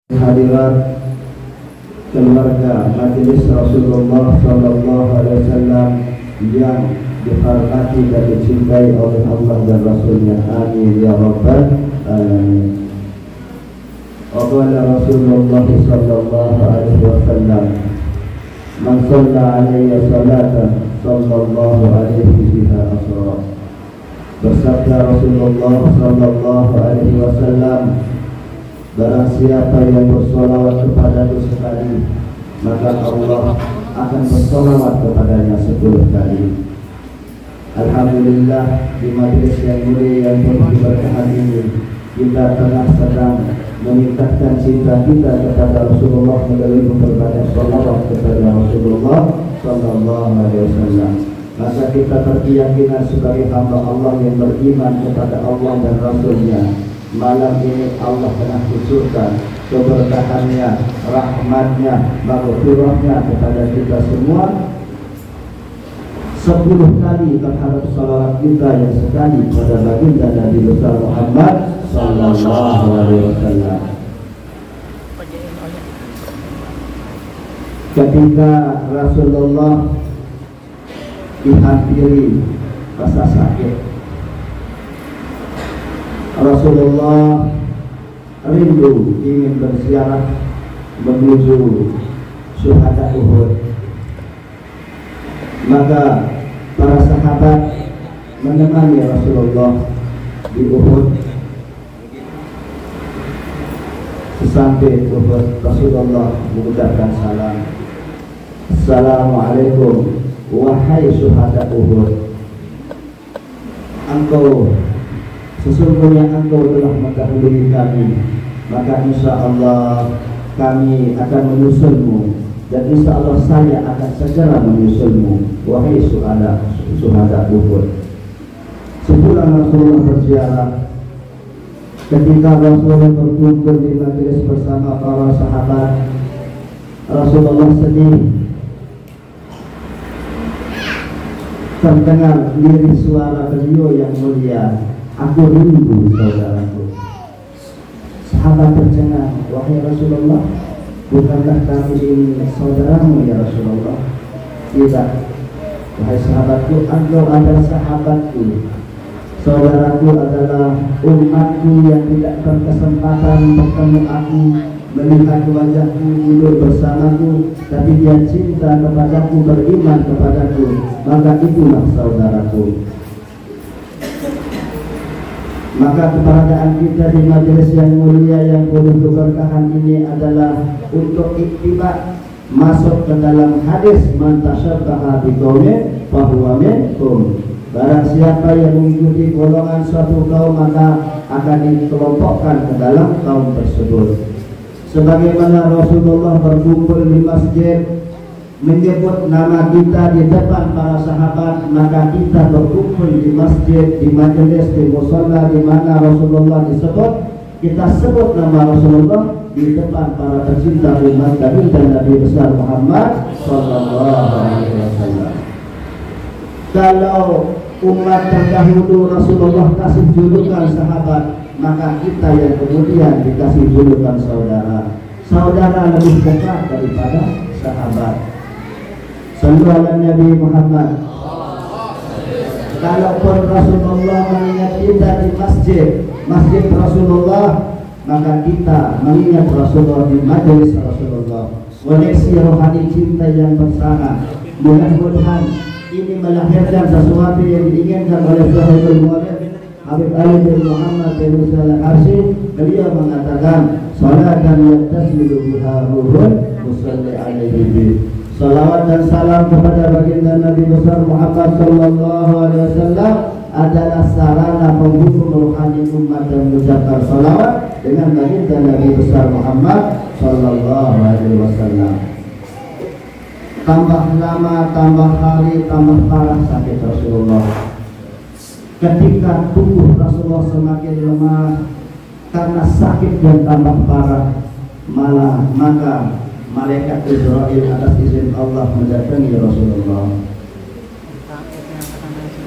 Hadirat keluarga Majelis Rasulullah Sallallahu Alaihi Wasallam yang dihormati dan dicintai oleh Allah dan Rasulnya, amin ya rabbal alamin. Qala Rasulullah Sallallahu Alaihi Wasallam, man shalla alayya salatan sallallahu alaihi biha asra. Bersabda Rasulullah Sallallahu Alaihi Wasallam, barang siapa yang bersolawat kepadaku sekali, maka Allah akan bersolawat kepadanya 10 kali. Alhamdulillah, di majelis yang mulia yang penuh keberkahan ini, kita tengah sedang meningkatkan cinta kita kepada Rasulullah melalui memperbanyak solawat kepada Rasulullah Sallallahu Alaihi Wasallam. Maka kita berkeyakinan sebagai hamba Allah yang beriman kepada Allah dan Rasulnya, malam ini Allah telah kucurkan keberkahannya, rahmatnya, maghfirahnya kepada kita semua 10 kali terhadap salawat kita yang sekali pada baginda Nabi besar Muhammad Sallallahu Alaihi Wasallam. Ketika Rasulullah dihampiri rasa sakit, Rasulullah rindu ingin berziarah menuju syuhada Uhud. Maka para sahabat menemani Rasulullah di Uhud. Sesampai Uhud, Rasulullah mengucapkan salam, Assalamualaikum wahai syuhada Uhud. Sesungguhnya engkau telah mendahului kami, maka insya Allah kami akan menyusulmu, dan insya Allah saya akan segera menyusulmu wahai syuhada Uhud. Sepulang Rasulullah berziarah, ketika Rasulullah berkumpul di majelis bersama para sahabat, Rasulullah sedih. Terdengar lirik suara beliau yang mulia, aku rindu saudaraku. Sahabat tercengang, wahai Rasulullah, bukankah kami ini saudaramu ya Rasulullah? Tidak, wahai sahabatku, engkau adalah sahabatku. Saudaraku adalah umatku yang tidak berkesempatan bertemu aku, melihat wajahku, duduk bersamaku, tapi dia cinta kepadaku, beriman kepadaku, maka itulah saudaraku. Maka keberadaan kita di majelis yang mulia yang penuh keberkahan ini adalah untuk ittiba, masuk ke dalam hadis man tasyabbaha biqaumin fahuwa minhum. Barang siapa yang mengikuti golongan suatu kaum, maka akan dikelompokkan ke dalam kaum tersebut. Sebagaimana Rasulullah berkumpul di masjid, menyebut nama kita di depan para sahabat, maka kita berkumpul di masjid, di majelis, di musalla di mana Rasulullah disebut, kita sebut nama Rasulullah di depan para pecinta umat Nabi dan Nabi besar Muhammad Sallallahu Alaihi Wasallam. Kalau umat terdahulu Rasulullah kasih julukan sahabat, maka kita yang kemudian dikasih julukan saudara. Saudara lebih dekat daripada sahabat. Sallu ala Nabi Muhammad. Kalaupun Rasulullah mengingat kita di masjid Rasulullah, maka kita mengingat Rasulullah di majelis Rasulullah. Koneksi rohani cinta yang bersama. Mudah-mudahan ini melahirkan sesuatu yang diinginkan oleh Sahibul Mu'alif Habib Ali bin Muhammad bin Musa al-Arsi. Beliau mengatakan, salatan yattasilu biha ruhun musalli alaihi bi. Salawat dan salam kepada baginda Nabi besar Muhammad Sallallahu Alaihi Wasallam adalah sarana penghubung rohani umat dan mengucapkan salawat dengan baginda Nabi besar Muhammad Sallallahu Alaihi Wasallam. Tambah lama, tambah hari, tambah parah sakit Rasulullah. Ketika tubuh Rasulullah semakin lemah karena sakit dan tambah parah, maka malaikat Israel atas izin Allah mendatangi Rasulullah.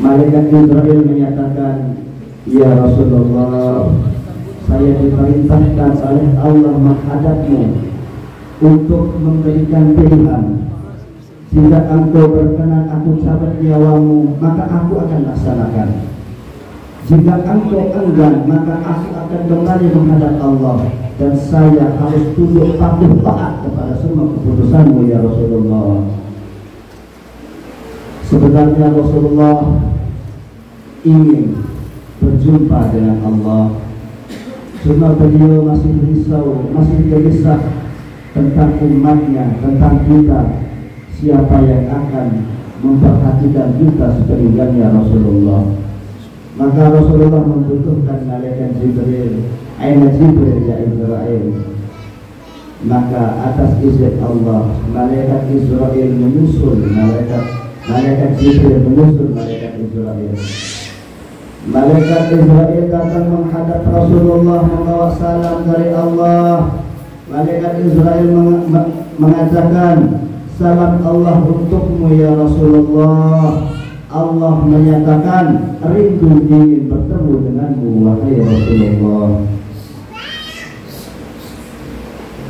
Malaikat Israel menyatakan, ya Rasulullah, saya diperintahkan oleh Allah menghadapmu untuk memberikan pilihan. Jika engkau berkenan aku cabut nyawamu, maka aku akan laksanakan. Jika engkau enggan, maka aku akan kembali menghadap Allah, dan saya harus tunduk patuh taat kepada semua keputusanmu ya Rasulullah. Sebenarnya Rasulullah ingin berjumpa dengan Allah, cuma beliau masih risau, masih gelisah tentang umatnya, tentang kita, siapa yang akan memperhatikan kita sepeninggalnya Rasulullah. Maka Rasulullah membutuhkan malaikat Jibril. Aina Jibril ya Israel. Maka atas izin Allah, malaikat Israel menyusul malaikat Jibril menyusul malaikat Israel. Malaikat Israel datang menghadap Rasulullah membawa salam dari Allah. Malaikat Israel mengatakan, salam Allah untukmu ya Rasulullah. Allah menyatakan rindu ingin bertemu denganmu wahai Rasulullah.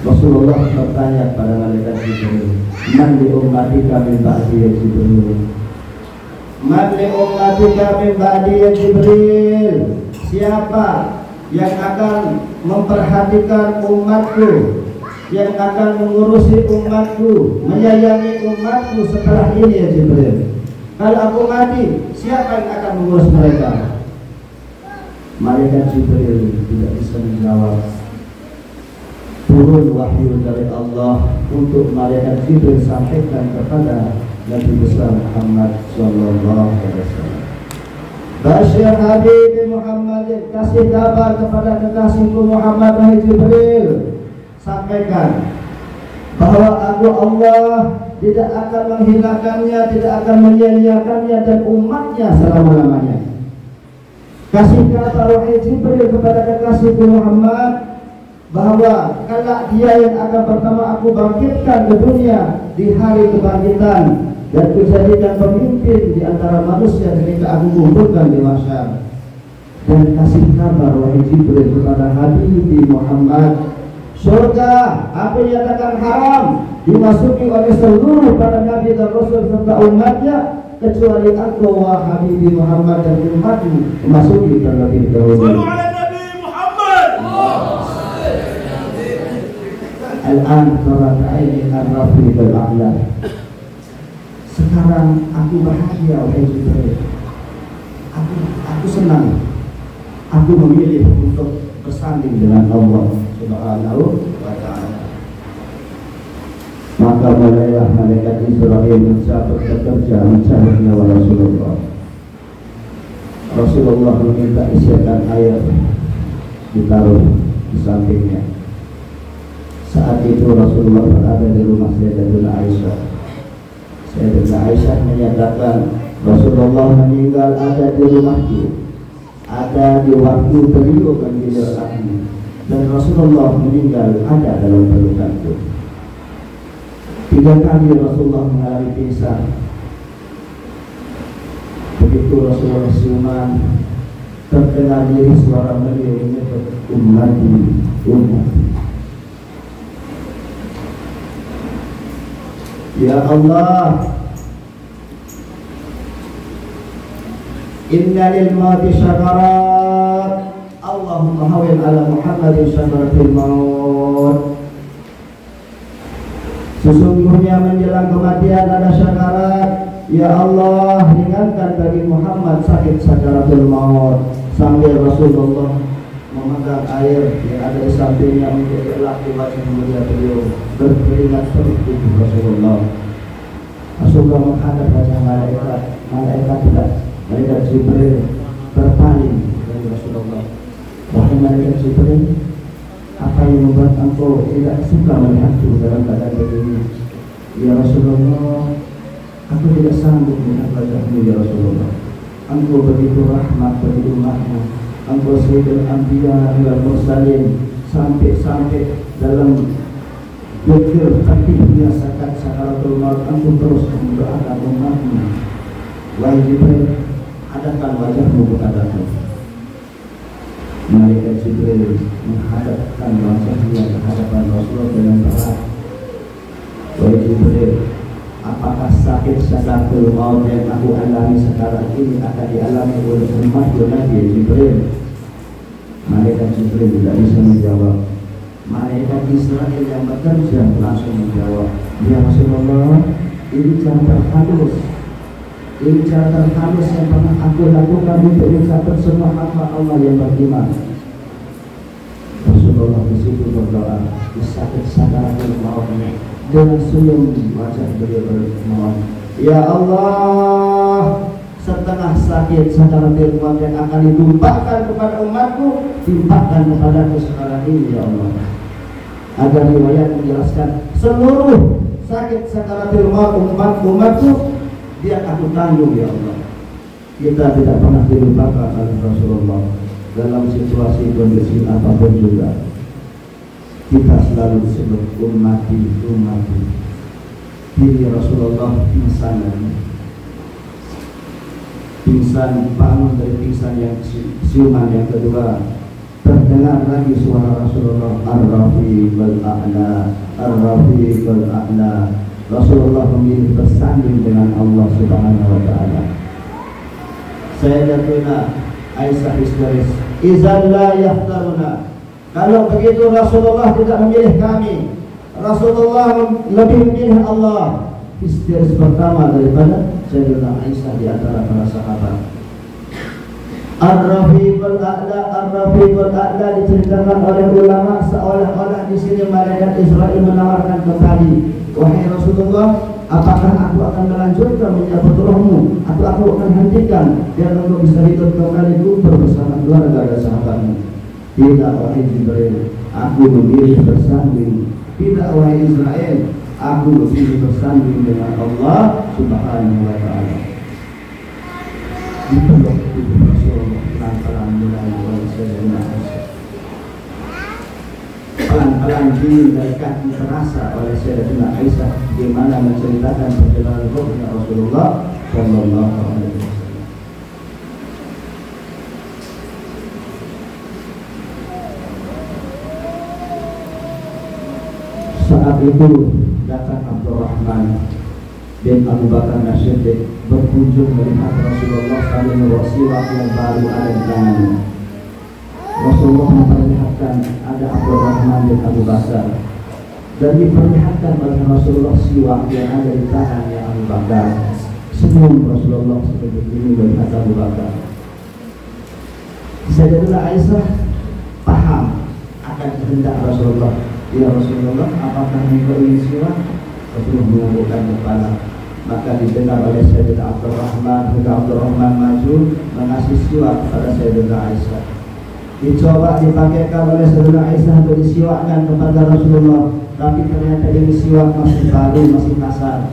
Rasulullah bertanya pada malaikat Jibril, man li ummatika min ba'di ya Jibril. Man li ummatika min ba'di ya Jibril. Siapa yang akan memperhatikan umatku, yang akan mengurusi umatku, menyayangi umatku setelah ini ya Jibril? Kalau aku mati, siapa yang akan mengurus mereka? Malaikat Jibril tidak bisa menjawab. Turun wahyu dari Allah untuk malaikat Jibril sampaikan kepada Nabi besar Muhammad sallallahu alaihi wasallam. Basyir Habib Muhammad, kasih kabar kepada kekasihku Muhammad wahai Jibril. Sampaikan bahwa aku Allah tidak akan menghinakannya, tidak akan menyia-nyiakannya dan umatnya selama-lamanya. Kasih kabar wahai Jibril kepada kekasihku Muhammad bahwa kelak dia yang akan pertama aku bangkitkan ke dunia di hari kebangkitan dan kujadikan pemimpin di antara manusia ketika aku kumpulkan di mahsyar. Dan kasih kabar wahai Jibril kepada Habib Muhammad, surga apa yang nyatakan haram dimasuki oleh seluruh para nabi dan rasul serta umatnya kecuali engkau wa Habib Muhammad dan umatmu memasuki terlebih dahulu. Al-an qara'aini ar-rafi bil-a'la. Sekarang aku bahagia wahai Jibril. Aku senang. Aku memilih untuk bersanding dengan Allah Subhanahu wa ta'ala. Maka mulailah malaikat Israel mencabut bekerja mencabut nyawa Rasulullah. Rasulullah meminta isikan air ditaruh di sampingnya. Saat itu Rasulullah berada di rumah Sayyidatina Aisyah. Sayyidatina Aisyah menyatakan Rasulullah meninggal ada di rumahku, ada di waktu beliau menggiliran aku, dan Rasulullah meninggal ada dalam pelukanku. 3 kali Rasulullah mengalami pingsan. Begitu Rasulullah siuman, terdengar diri suara beliau menyebut ummati, ummati. Ya Allah, inna lil mauti syakarat. Allahumma hawil ala Muhammadin syakaratil maut. Sesungguhnya menjelang kematian ada syakarat. Ya Allah, ringankan bagi Muhammad sakit syakaratul maut. Sambil Rasulullah memegang air yang ada di sampingnya untuk elak di wajah mulia beliau berkeringat seperti Rasulullah. Rasulullah menghadap wajah malaikat Jibril berpaling dari Rasulullah. Wahai malaikat Jibril, apa yang membuat engkau tidak suka melihatku dalam keadaan begini? Ya Rasulullah, aku tidak sanggup melihat wajahmu ya Rasulullah. Engkau begitu rahmat bagi umatmu. Engkau sayyidul anbiya wal mursalin, sampai dalam pikir takdirnya sakaratul maut engkau terus mendoakan umatmu. Wahai Jibril, adakan wajahmu kepadaku. Malaikat Jibril menghadapkan wajahnya ke hadapan Rasulullah dengan berat. Wahai Jibril, apakah sakit sakaratul maut yang aku alami sekarang ini akan dialami oleh umat Nabi Jibril? Malaikat Jibril tidak bisa menjawab. Malaikat Israel yang bekerja langsung menjawab, ya Rasulullah, ini cara terhalus, ini cara terhalus yang pernah aku lakukan untuk mencapai semua hamba Allah yang beriman. Rasulullah di situ berdoa, di sakit sakaratul mautnya dengan senyum wajah beliau bermohon, ya Allah, setengah sakit sakaratul maut yang akan ditumpahkan kepada umatku, timpakan kepadaku sekarang ini ya Allah. Agar riwayat menjelaskan seluruh sakit sakaratul maut umatku dia aku tanggung ya Allah. Kita tidak pernah dilupakan oleh Rasulullah dalam situasi kondisi apapun juga. Kita selalu disebut ummati. Diri Rasulullah pingsan bangun dari pingsan yang siuman yang kedua, terdengar lagi suara Rasulullah, Ar-Rafiqul A'la, Ar-Rafiqul A'la. Rasulullah memilih bersanding dengan Allah Subhanahu wa Ta'ala. Sayyidatuna Aisyah histeris, izan la yahtaruna. Kalau begitu Rasulullah tidak memilih kami, Rasulullah lebih memilih Allah. Histeris pertama daripada Sayyidatuna Aisyah di antara para sahabat. Ar-Rafiqul A'la diceritakan oleh ulama seolah-olah di sini malaikat Israel menawarkan kembali, wahai Rasulullah, apakah aku akan melanjutkan menyambut rohmu atau aku akan hentikan biar engkau bisa hidup kembali kubur bersama keluarga dan sahabatmu? Tidak, wahai Jibril, aku memilih bersanding. Tidak, wahai Israel, aku memilih bersanding dengan Allah Subhanahu wa Ta'ala. Dipeluk tubuh Rasulullah pelan-pelan mulai oleh Sayyidatuna Aisyah. Pelan-pelan dingin dari kaki terasa oleh Sayyidatuna Aisyah di mana menceritakan perjalanan rohnya Rasulullah Sallallahu Alaihi Wasallam. Saat itu datang Abdurrahman bin Abu Bakar As-Siddiq berkunjung melihat Rasulullah sambil membawa siwak yang baru ada di tangannya. Rasulullah memperlihatkan ada Abdurrahman bin Abu Bakar dan diperlihatkan oleh Rasulullah siwak yang ada di tangannya Abu Bakar. Senyum Rasulullah seperti ini melihat Abu Bakar. Sayyidatuna Aisyah paham akan kehendak Rasulullah. Ya Rasulullah, apakah engkau ingin siwak? Rasulullah menganggukkan kepala. Maka didengar oleh Sayyidina Abdurrahman maju mengasih siwak kepada Sayyidina Aisyah. Dicoba dipakaikan oleh Sayyidina Aisyah untuk disiwakkan kepada Rasulullah, tapi ternyata ini siwak masih baru, masih kasar.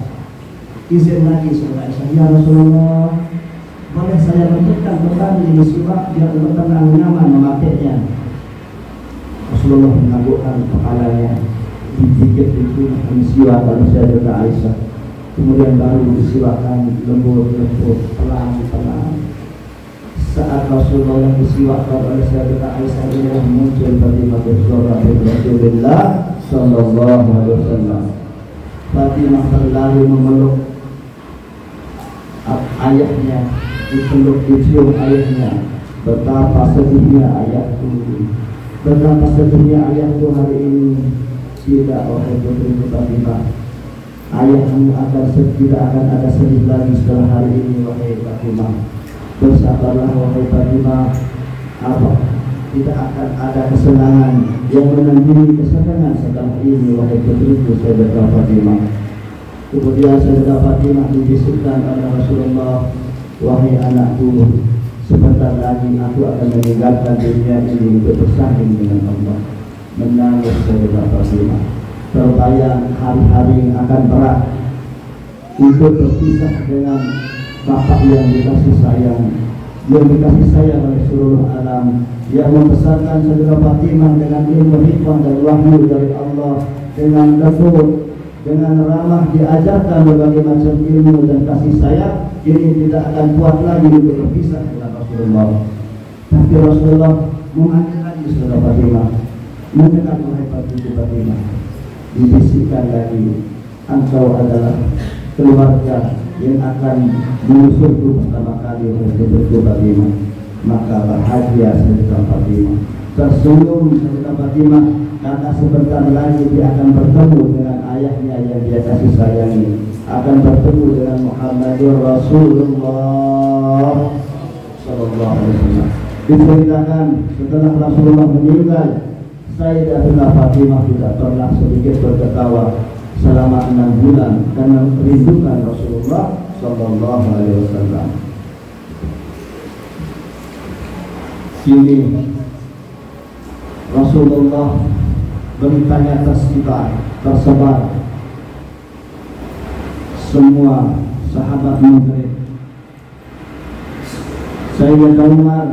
Izin lagi Sayyidina Aisyah, ya Rasulullah, boleh saya bentukkan kembali ini siwak biar untuk tenang nyaman memakainya? Rasulullah menganggukkan kepalanya. Dikit itu disiwak oleh Sayyidina Aisyah, kemudian baru disiwakkan lembut-lembut, pelan-pelan. Saat Rasulullah yang disiwakkan oleh Sayyidina Aisyah inilah muncul Fatimah Zahra binti Rasulullah Sallallahu Alaihi Wasallam. Fatimah terlalu memeluk ayahnya, dipeluk dicium ayahnya. Betapa sedihnya ayahku, betapa sedihnya ayahku hari ini. Tidak, wahai putri Fatimah, ayahmu tidak akan ada sedih lagi setelah hari ini, wahai Fatimah. Bersabarlah wahai Fatimah, apa? Tidak akan ada kesenangan yang menandingi kesenangan setelah ini, wahai putriku Sayyidatuna Fatimah. Kemudian Sayyidatuna Fatimah dibisikkan oleh Rasulullah, wahai anakku, sebentar lagi aku akan meninggalkan dunia ini untuk bersanding dengan Allah. Menangis Sayyidatuna Fatimah, terbayang hari-hari yang akan berat untuk berpisah dengan bapak yang dikasih sayang oleh seluruh alam, yang membesarkan Sayyidatuna Fatimah dengan ilmu hikmah dan wahyu dari Allah, dengan lembut, dengan ramah diajarkan berbagai macam ilmu dan kasih sayang. Ini tidak akan kuat lagi untuk berpisah dengan Rasulullah. Tapi Rasulullah memanggil lagi saudara Fatimah, mendekat menghadap Ibu Fatimah, dibisikkan lagi, engkau adalah keluarga yang akan menyusulku pertama kali oleh Ibu Fatimah. Maka bahagia Sayyidah Fatimah, tersenyum Sayyidah Fatimah, karena sebentar lagi dia akan bertemu dengan ayahnya yang dia kasih sayangi, akan bertemu dengan Muhammadur Rasulullah Sallallahu Alaihi Wasallam. Diceritakan setelah Rasulullah meninggal, Sayyidah Fatimah tidak pernah sedikit berketawa selama 6 bulan karena merindukan Rasulullah Sallallahu Alaihi Wasallam. Kini Rasulullah beritanya tersebar, semua sahabat murid. Sayyidina Umar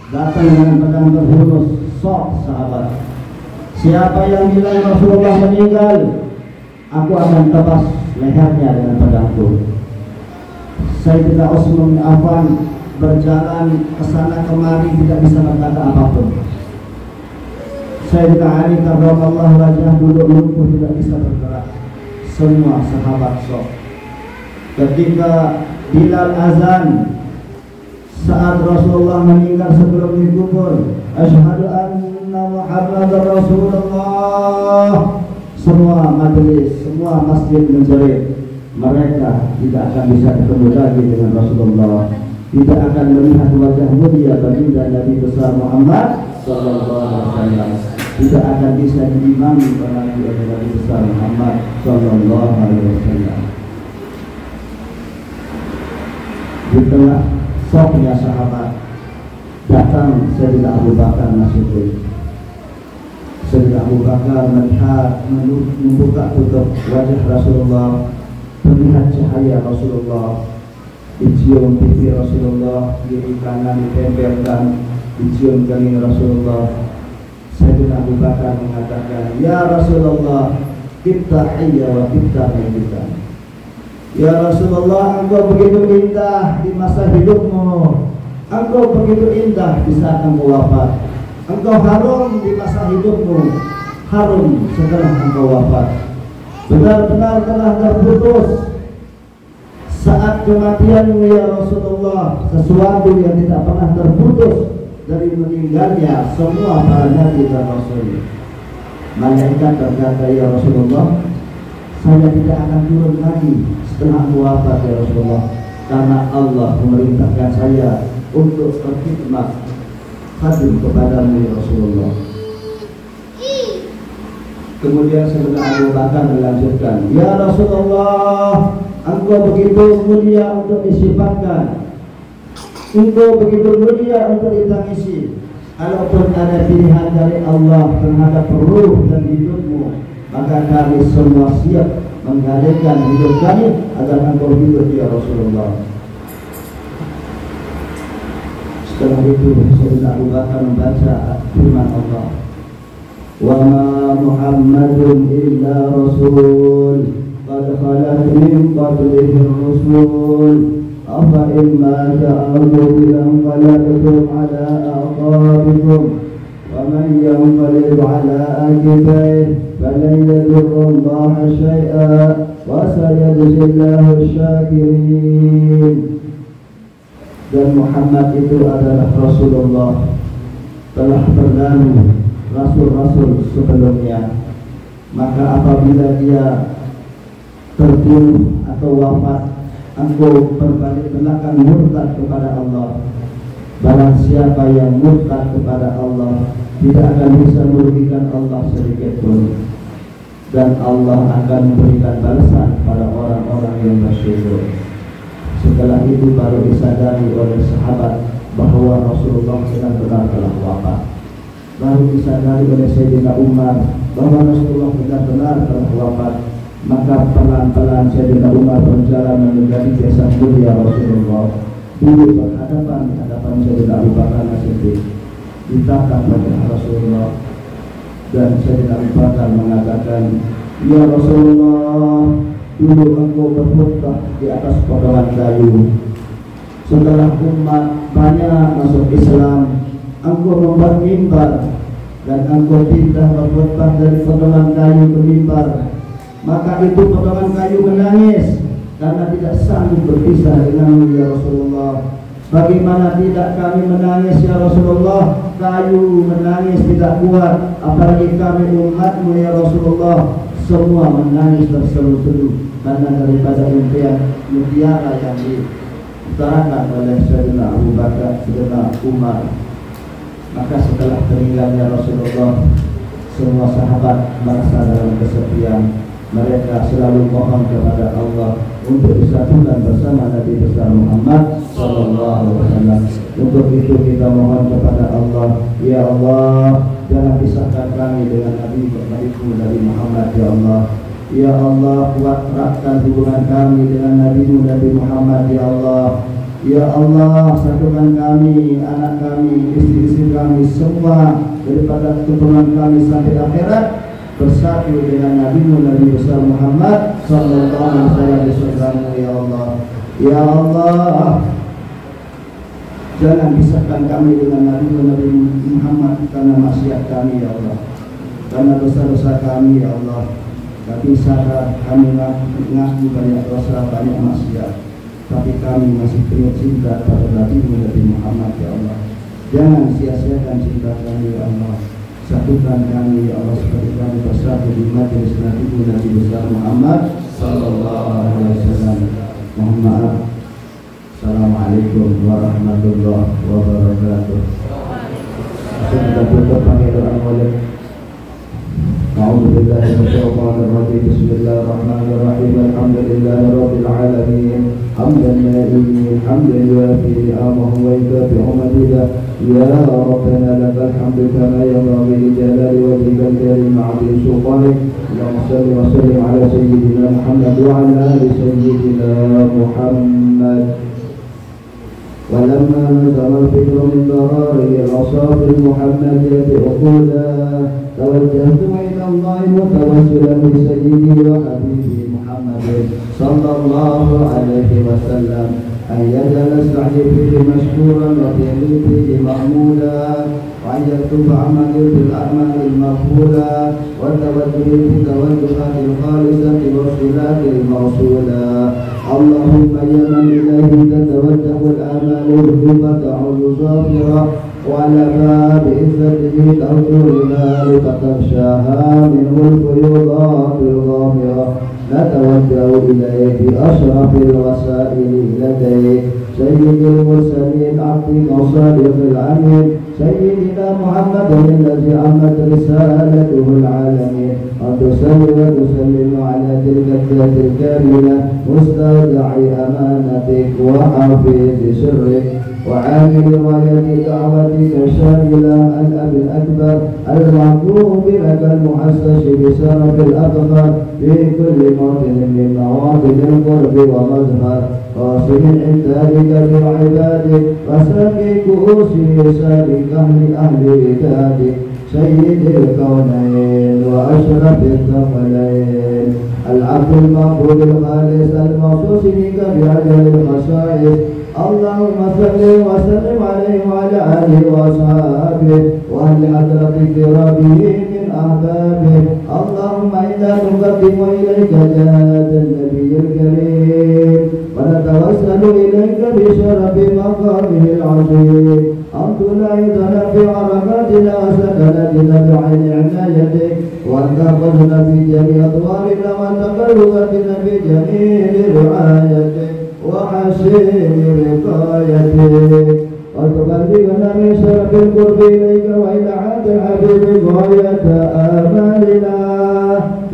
datang dengan pedang berhunus, sok sahabat, siapa yang bilang Rasulullah meninggal, aku akan tebas lehernya dengan pedangku. Sayyidina Utsman bin Affan berjalan ke sana kemari tidak bisa berkata apapun. Sayyidina Ali karramallahu wajhah duduk lumpuh tidak bisa bergerak. Semua sahabat sok. Ketika Bilal azan saat Rasulullah meninggal sebelum dikubur, asyhadu anna Muhammadar Rasulullah, semua majelis, semua masjid menjerit. Mereka tidak akan bisa ketemu lagi dengan Rasulullah, tidak akan melihat wajah mulia baginda Nabi besar Muhammad sallallahu alaihi wasallam, tidak akan bisa diimami lagi oleh Nabi besar Muhammad sallallahu alaihi wasallam. Di tengah soknya sahabat datang Sayyidina Abu Bakar As-Siddiq. Sayyidina Abu Bakar melihat, membuka tutup wajah Rasulullah, terlihat cahaya Rasulullah, dicium pipi Rasulullah, kiri kanan ditempelkan, dicium telinga Rasulullah. Sayyidina Abu Bakar mengatakan, ya Rasulullah, ibtahiyya wa ibtahiyya. Ya Rasulullah, engkau begitu indah di masa hidupmu, engkau begitu indah di saat engkau wafat, engkau harum di masa hidupmu, harum setelah engkau wafat. Benar-benar telah terputus saat kematianmu ya Rasulullah, sesuatu yang tidak pernah terputus dari meninggalnya semua para nabi dan rasul. Malaikat berkata, ya Rasulullah, saya tidak akan turun lagi setelah wafat ya Rasulullah, karena Allah memerintahkan saya untuk berkhidmat hadir kepadamu ya Rasulullah. Kemudian Sayyidina Abu Bakar melanjutkan, ya Rasulullah, engkau begitu mulia untuk disifatkan, engkau begitu mulia untuk ditangisi. Kalaupun ada pilihan dari Allah terhadap ruh dan hidupmu, maka kami semua siap menggalikan hidup kami agar engkau hidup ya Rasulullah. Setelah itu Sayyidina Abu Bakar membaca firman Allah, wa ma Muhammadun illa rasul qad khalat min qablihi ar-rusul afa in ma ta'alu bilanqalatum ala aqabikum wa man yanqalib ala aqibihi falan yadurra Allah syai'a wa sayajzillahu asy-syakirin. Dan Muhammad itu adalah Rasulullah, telah berlalu rasul-rasul sebelumnya, maka apabila dia terbunuh atau wafat, engkau berbalik belakang murtad kepada Allah. Barang siapa yang murtad kepada Allah tidak akan bisa merugikan Allah sedikit pun, dan Allah akan memberikan balasan pada orang-orang yang bersyukur. Setelah itu baru disadari oleh sahabat bahwa Rasulullah benar-benar telah wafat. Baru disadari oleh Sayyidina Umar bahwa Rasulullah benar-benar telah wafat. Maka pelan-pelan Sayyidina Umar berjalan mendekati desa mulia Rasulullah, duduk berhadapan di hadapan Sayyidina Abu Bakar As-Siddiq, ditatap wajah Rasulullah, dan Sayyidina Abu Bakar mengatakan, ya Rasulullah, dulu engkau berkhutbah di atas potongan kayu. Setelah umat banyak masuk Islam, engkau membuat mimbar dan engkau pindah berkhutbah dari potongan kayu ke mimbar, maka itu potongan kayu menangis karena tidak sanggup berpisah denganmu ya Rasulullah. Bagaimana tidak kami menangis ya Rasulullah? Kayu menangis tidak kuat, apalagi kami umatmu ya Rasulullah. Semua menangis terseru-seru karena daripada mutiara yang diutarakan oleh Sayyidina Abu Bakar, Sayyidina Umar. Maka setelah meninggalnya Rasulullah, semua sahabat merasa dalam kesepian. Mereka selalu mohon kepada Allah untuk disatukan bersama Nabi besar Muhammad sallallahu alaihi wasallam. Untuk itu kita mohon kepada Allah, ya Allah, jangan pisahkan kami dengan Nabi Muhammad ya Allah. Ya Allah, kuatkan hubungan kami dengan Nabi Muhammad ya Allah. Ya Allah, satukan kami, anak kami, istri-istri kami semua daripada keturunan kami sampai akhirat bersatu dengan Nabi besar Muhammad sallallahu alaihi wasallam ya Allah. Ya Allah, jangan pisahkan kami dengan Nabi Muhammad karena maksiat kami ya Allah, karena dosa-dosa kami ya Allah. Tapi sadar kami mengaku banyak dosa, banyak maksiat, tapi kami masih punya cinta pada Nabi Muhammad ya Allah. Jangan sia-siakan cinta kami ya Allah. Satukan kami ya Allah seperti kami bersatu di majelis Nabi besar Muhammad sallallahu alaihi wasallam. Mohon maaf. Assalamualaikum warahmatullahi wabarakatuh. Kita tutup pakai doa maulid. A'udzu billahi minasyaitonir rajim. Bismillahirrahmanirrahim. Alhamdulillahi rabbil alamin. Hamdan lillahi hamdan yuafi ni'amahu wa yukafi'u mazidah. Ya Rabbana lakal hamdu kama yanbaghi li jalali wajhikal karim 'azim sultanik. Allahumma shalli wa sallim ala sayyidina Muhammad wa ala ali sayyidina Muhammad. ولما نزل الفكر من ضرائر الأوصاف المحمدية عقولا توجهت إلى الله متوسلا بسيدي وحبيبي محمد صلى الله عليه وسلم أن يجعل السعي فيه مشكورا وفعلي فيه محمودا وأن يكتب عملي بالأعمال المقبولة والتوجه بالتوجهات الخالصة والصلات الموصولة. اللهم يا من إليه تتوجه الآمال ثم تعود ظافرة وعلى باب عزته ترجو لذلك تخشاها منه الفيوضات الغامرة. نتوجه إليه بأشرف الوسائل لديك سيد المرسلين عبدك صادق الأمين سيدنا محمد الذي عمت رسالته العالمين. أن تصلي وتسلم على تلك الذات الكاملة مستودع أمانتك وحافظ سرك وعامل راية دعوتك الشاملة الأب الأكبر المعقوب لك المحسس بسرف الأبخر في كل موطن من مواطن القرب ومظهر قاسم عندك بعبادك وساقي كؤوس سالك أهل ودادك سيد الكونين وأشرف الثقلين العبد المقبول الخالص المخصوص بك بأجل الخصائص. اللهم صل وسلم عليه وعلى آله وأصحابه وأهل حضرة كرامه من أحبابه. اللهم إنا نقدم إليك جهاد النبي الكريم ونتوسل إليك بشرف مقامه العظيم أن تلاحظنا في حركاتنا وسكناتنا بعين عنايتك وأن تأخذنا في جميع أطوارنا وأن تقربنا في جميل رعايتك وحسين رقايتك وتبلغنا من شرف القرب إليك وإلى عهد الحبيب غاية آمالنا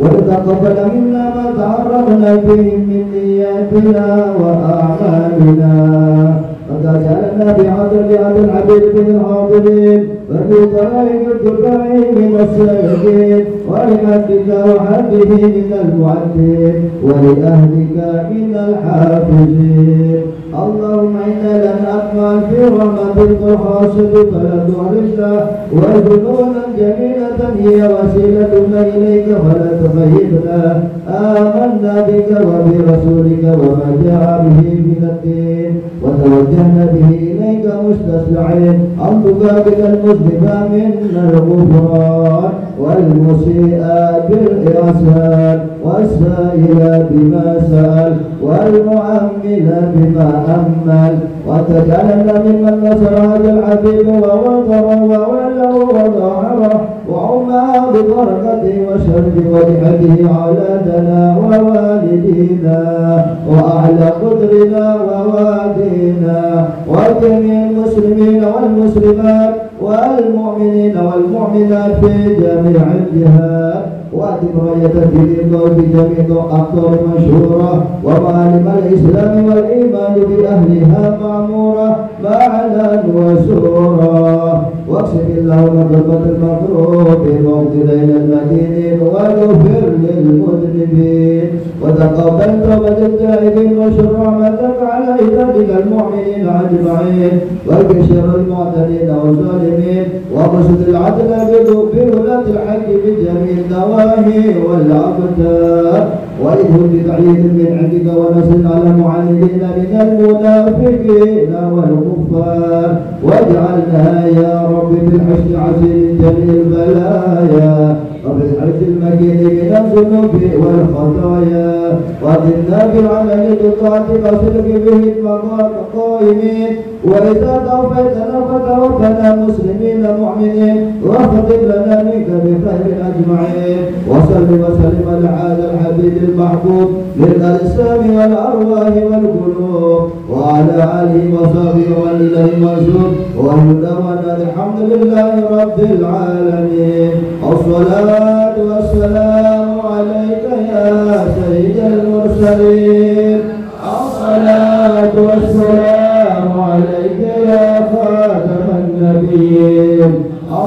وتقبل منا ما تعرضنا به من نياتنا وأعمالنا وتجعلنا بعدل الحبيب من الحاضرين وفي طريق التبعين والسالكين ولحبك وحبه من المعدين ولأهلك من الحافظين. اللهم إنا لن أطمع في رحمتك الخاصة فلا تعرفنا وجنونا جميلة هي وسيلتنا إليك فلا تخيبنا آمنا بك وبرسولك وما جاء به من الدين وتوجهنا به إليك مستسلعين أن تقابل المذنب منا الغفران والمسيء بالإحسان والسائل بما سأل والمؤمل بما أمل وتجعلنا ممن نصر هذا الحبيب ووقره ووله وظهره وعما ببركته وشرف وجهته أولادنا ووالدينا وأعلى قدرنا ووادينا وجميع المسلمين والمسلمات والمؤمنين والمؤمنات في جميع الجهات وأتم راية الدين بجميع أقطار مشهورة ومعالم الإسلام والإيمان بأهلها معمورة معنا وسورة واقسم اللهم ضربة المغروب موطنين المدينين واغفر للمذنبين وتقبل توبة التائبين وانشر رحمتك على عبادك المؤمنين أجمعين وبشر المعتدين والظالمين وقصد العدل بولاة الحق بجميع النواهي والأقدار وإذن بتعيد من عندك ونصر على معاندين من المنافقين والكفار واجعلنا يا رب بالحسن عزيز جميع البلايا وبالحرص المكين من الذنوب والخطايا وأتنا بالعمل بطاعتك وصدق به المقام القائمين وإذا توفيتنا فتوفنا مسلمين مؤمنين واختم لنا منك بخير أجمعين وصل وسلم على هذا الحبيب المحبوب للأجسام والأرواح والقلوب وعلى آله وصحبه وإليه المرجو ويدعونا الحمد لله رب العالمين الصلاة والسلام عليك يا سيد المرسلين الصلاة والسلام عليك يا خاتم النبيين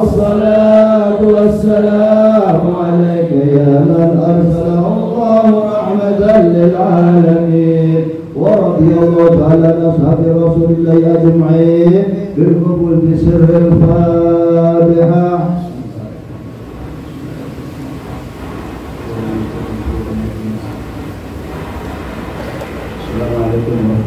الصلاة والسلام عليك يا من أرسله الله رحمة للعالمين ورضي الله تعالى عن أصحاب رسول الله أجمعين بالقبول بسر الفاتحة. السلام عليكم.